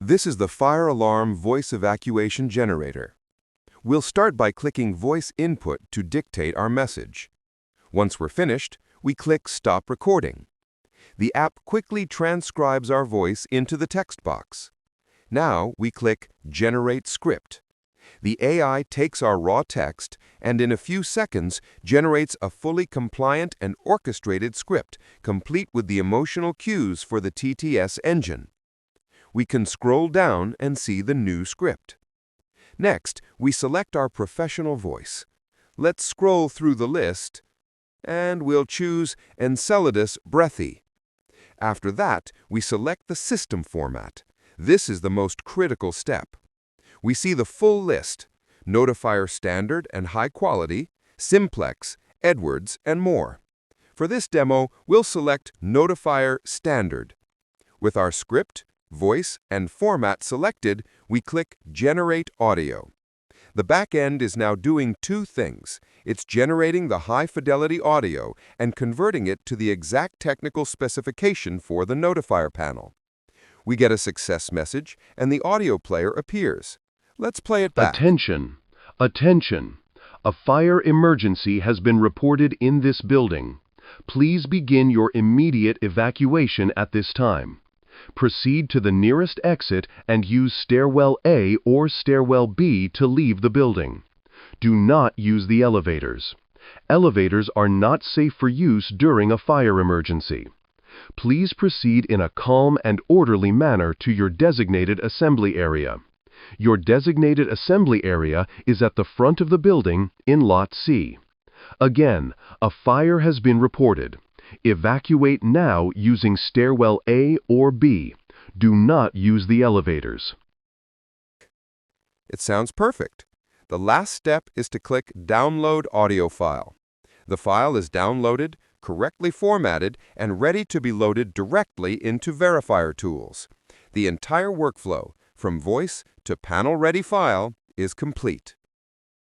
This is the fire alarm voice evacuation generator. We'll start by clicking Voice Input to dictate our message. Once we're finished, we click Stop Recording. The app quickly transcribes our voice into the text box. Now we click Generate Script. The AI takes our raw text and in a few seconds generates a fully compliant and orchestrated script, complete with the emotional cues for the TTS engine. We can scroll down and see the new script. Next, we select our professional voice. Let's scroll through the list, and we'll choose Enceladus Breathy. After that, we select the system format. This is the most critical step. We see the full list: Notifier Standard and High Quality, Simplex, Edwards, and more. For this demo, we'll select Notifier Standard. With our script, voice, and format selected, we click Generate Audio. The back end is now doing two things. It's generating the high-fidelity audio and converting it to the exact technical specification for the notifier panel. We get a success message, and the audio player appears. Let's play it back. Attention! Attention! A fire emergency has been reported in this building. Please begin your immediate evacuation at this time. Proceed to the nearest exit and use Stairwell A or Stairwell B to leave the building. Do not use the elevators. Elevators are not safe for use during a fire emergency. Please proceed in a calm and orderly manner to your designated assembly area. Your designated assembly area is at the front of the building in Lot C. Again, a fire has been reported. Evacuate now using Stairwell A or B. Do not use the elevators. It sounds perfect. The last step is to click Download Audio File. The file is downloaded, correctly formatted, and ready to be loaded directly into Verifier Tools. The entire workflow, from voice to panel-ready file, is complete.